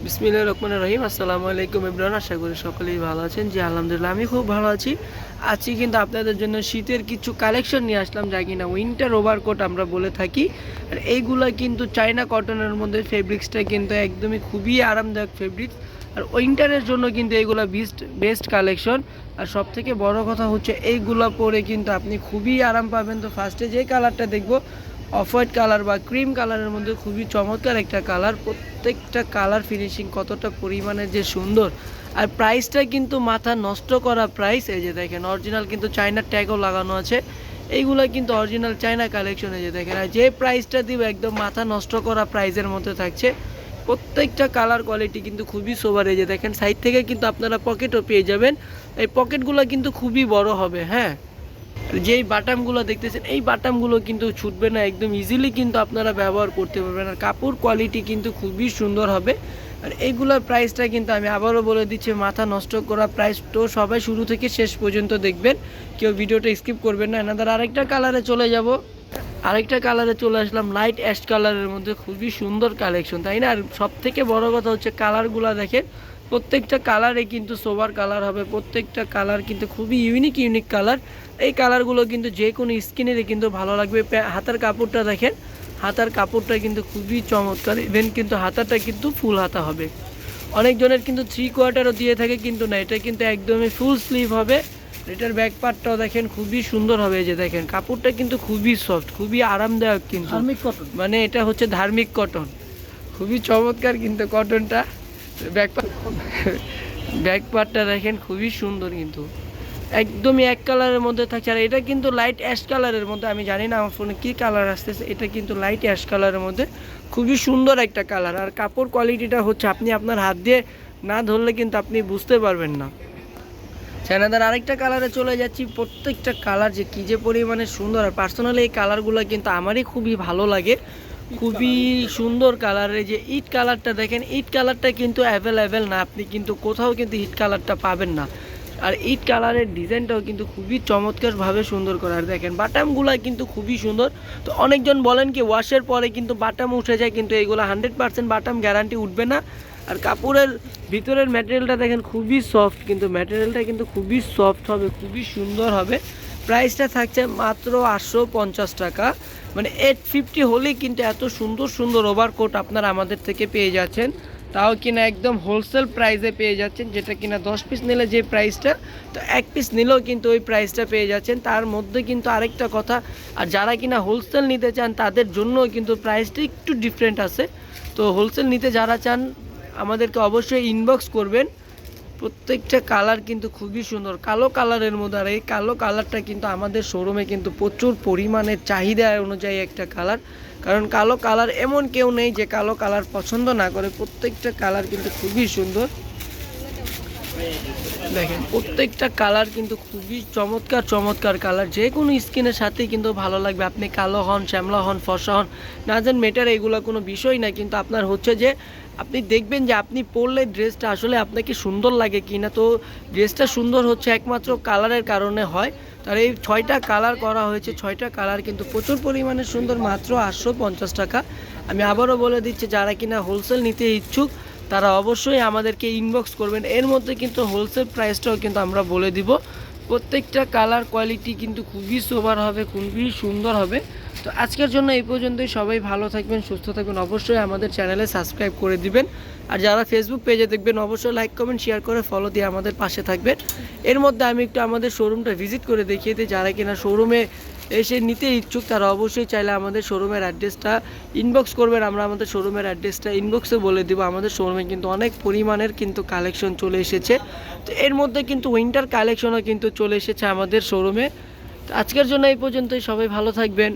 বিসমিল্লাহির রহমানির রহিম। আসসালামু আলাইকুম এভরিওয়ান, আশা করি সকলেই ভালো আছেন। জি আলহামদুলিল্লাহ, আমি খুব ভালো আছি। আজকে কিন্তু আপনাদের জন্য শীতের কিছু কালেকশন নিয়ে আসলাম, যা কিনা উইন্টার ওভারকোট আমরা বলে থাকি। আর এইগুলা কিন্তু চায়না কটনের মধ্যে ফেব্রিক্সটা কিন্তু একদমই খুবই আরামদায়ক ফেব্রিক্স। আর উইন্টারের জন্য কিন্তু এইগুলা বেস্ট কালেকশন। আর সব থেকে বড় কথা হচ্ছে এইগুলা পরে কিন্তু আপনি খুবই আরাম পাবেন। তো ফার্স্টে যে কালারটা দেখবো অফ হোয়াইট কালার বা ক্রিম কালারের মধ্যে খুবই চমৎকার একটা কালার। প্রত্যেকটা কালার ফিনিশিং কতটা পরিমাণে যে সুন্দর, আর প্রাইসটা কিন্তু মাথা নষ্ট করা প্রাইস। এই যে দেখেন অরিজিনাল কিন্তু চায়নার ট্যাগও লাগানো আছে। এইগুলো কিন্তু অরিজিনাল চায়না কালেকশন। এই যে দেখেন, আর যে প্রাইসটা দিব একদম মাথা নষ্ট করা প্রাইসের মধ্যে থাকছে। প্রত্যেকটা কালার কোয়ালিটি কিন্তু খুবই সোবার। এই যে দেখেন সাইড থেকে কিন্তু আপনারা পকেটও পেয়ে যাবেন। এই পকেটগুলো কিন্তু খুবই বড় হবে। হ্যাঁ, যেই বাটামগুলো দেখতেছেন এই বাটামগুলো কিন্তু ছুটবে না, একদম ইজিলি কিন্তু আপনারা ব্যবহার করতে পারবেন। আর কাপড় কোয়ালিটি কিন্তু খুবই সুন্দর হবে। আর এইগুলোর প্রাইসটা কিন্তু আমি আবারও বলে দিচ্ছি, মাথা নষ্ট করা প্রাইস। তো সবাই শুরু থেকে শেষ পর্যন্ত দেখবেন, কেউ ভিডিওটা স্কিপ করবেন না। এনাদের আরেকটা কালারে চলে যাব। আরেকটা কালারে চলে আসলাম, লাইট অ্যাশ কালারের মধ্যে খুবই সুন্দর কালেকশন, তাই না? আর সব থেকে বড় কথা হচ্ছে কালারগুলো দেখেন, প্রত্যেকটা কালারে কিন্তু সোবার কালার হবে। প্রত্যেকটা কালার কিন্তু খুবই ইউনিক কালার। এই কালারগুলো কিন্তু যে কোনো স্কিনেরই কিন্তু ভালো লাগবে। হাতার কাপড়টা দেখেন, হাতার কাপড়টা কিন্তু খুবই চমৎকার। ইভেন কিন্তু হাতাটা কিন্তু ফুল হাতা হবে। অনেকজনের কিন্তু 3/4 দিয়ে থাকে, কিন্তু না, এটা কিন্তু একদমই ফুল স্লিভ হবে। এটার ব্যাক পার্টটাও দেখেন খুবই সুন্দর হবে। এই যে দেখেন কাপড়টা কিন্তু খুবই সফট, খুবই আরামদায়ক কিন্তু, মানে এটা হচ্ছে ধার্মিক কটন, খুবই চমৎকার কিন্তু কটনটা। ব্যাক পার্টটা দেখেন খুবই সুন্দর, কিন্তু একদমই এক কালারের মধ্যে থাকছে। আর এটা কিন্তু লাইট অ্যাশ কালারের মধ্যে, আমি জানি না আমার ফোনে কী কালার আসতেছে, এটা কিন্তু লাইট অ্যাশ কালারের মধ্যে খুবই সুন্দর একটা কালার। আর কাপড় কোয়ালিটিটা হচ্ছে আপনি আপনার হাত দিয়ে না ধরলে কিন্তু আপনি বুঝতে পারবেন না। চায়নাদার আরেকটা কালারে চলে যাচ্ছি। প্রত্যেকটা কালার যে কী যে পরিমাণে সুন্দর। আর পার্সোনালি এই কালারগুলো কিন্তু আমারই খুবই ভালো লাগে, খুবই সুন্দর কালার। এই যে ইট কালারটা দেখেন, ইট কালারটা কিন্তু অ্যাভেলেবেল না, আপনি কিন্তু কোথাও কিন্তু ইট কালারটা পাবেন না। আর ইট কালারের ডিজাইনটাও কিন্তু খুবই চমৎকারভাবে সুন্দর করে। আর দেখেন বাটামগুলো কিন্তু খুবই সুন্দর। তো অনেকজন বলেন কি ওয়াশের পরে কিন্তু বাটাম উঠে যায়, কিন্তু এইগুলো 100% বাটাম গ্যারান্টি উঠবে না। আর কাপড়ের ভিতরের ম্যাটেরিয়ালটা দেখেন খুবই সফট, কিন্তু ম্যাটেরিয়ালটা কিন্তু খুবই সফট হবে, খুবই সুন্দর হবে। প্রাইসটা থাকছে মাত্র 850 টাকা, মানে 850 হলেই কিন্তু এত সুন্দর সুন্দর ওভারকোট আপনারা আমাদের থেকে পেয়ে যাচ্ছেন। তাও কিনা একদম হোলসেল প্রাইসে পেয়ে যাচ্ছেন, যেটা কিনা 10 পিস নিলে যে প্রাইসটা, তো 1 পিস নিলেও কিন্তু ওই প্রাইসটা পেয়ে যাচ্ছেন। তার মধ্যে কিন্তু আরেকটা কথা, আর যারা কিনা হোলসেল নিতে চান তাদের জন্য কিন্তু প্রাইসটা একটু ডিফারেন্ট আছে। তো হোলসেল নিতে যারা চান আমাদেরকে অবশ্যই ইনবক্স করবেন। প্রত্যেকটা কালার কিন্তু খুবই সুন্দর, কালো কালারের মধ্যে। আর এই কালো কালারটা কিন্তু আমাদের শোরুমে কিন্তু প্রচুর পরিমাণে চাহিদা অনুযায়ী একটা কালার, কারণ কালো কালার এমন কেউ নেই যে কালো কালার পছন্দ না করে। প্রত্যেকটা কালার কিন্তু খুবই সুন্দর। দেখেন প্রত্যেকটা কালার কিন্তু খুবই চমৎকার চমৎকার কালার, যে কোনো স্কিনের সাথেই কিন্তু ভালো লাগবে। আপনি কালো হন, শ্যামলা হন, ফর্সা হন, ডাজেন্ট ম্যাটার, এগুলো কোনো বিষয় না। কিন্তু আপনার হচ্ছে যে আপনি দেখবেন যে আপনি পরলে ড্রেসটা আসলে আপনাকে সুন্দর লাগে কি না। তো ড্রেসটা সুন্দর হচ্ছে একমাত্র কালারের কারণে হয়। তার এই 6টা কালার করা হয়েছে, 6টা কালার কিন্তু প্রচুর পরিমাণে সুন্দর, মাত্র 850 টাকা। আমি আবারও বলে দিচ্ছি, যারা কিনা হোলসেল নিতে ইচ্ছুক তারা অবশ্যই আমাদেরকে ইনবক্স করবেন। এর মধ্যে কিন্তু হোলসেল প্রাইসটাও কিন্তু আমরা বলে দিব। প্রত্যেকটা কালার কোয়ালিটি কিন্তু খুবই সোবার হবে, খুবই সুন্দর হবে। তো আজকের জন্য এই পর্যন্তই। সবাই ভালো থাকবেন, সুস্থ থাকবেন। অবশ্যই আমাদের চ্যানেলে সাবস্ক্রাইব করে দিবেন। আর যারা ফেসবুক পেজে দেখবেন অবশ্যই লাইক কমেন্ট শেয়ার করে ফলো দিয়ে আমাদের পাশে থাকবেন। এর মধ্যে আমি একটু আমাদের শোরুমটা ভিজিট করে দেখিয়ে দিই। যারা কিনা শোরুমে এসে নিতে ইচ্ছুক তারা অবশ্যই চাইলে আমাদের শোরুমের অ্যাড্রেসটা ইনবক্স করবেন, আমরা আমাদের শোরুমের অ্যাড্রেসটা ইনবক্সে বলে দিব। আমাদের শোরুমে কিন্তু অনেক পরিমাণের কিন্তু কালেকশন চলে এসেছে। তো এর মধ্যে কিন্তু উইন্টার কালেকশনও কিন্তু চলে এসেছে আমাদের শোরুমে। তো আজকের জন্য এই পর্যন্তই। সবাই ভালো থাকবেন।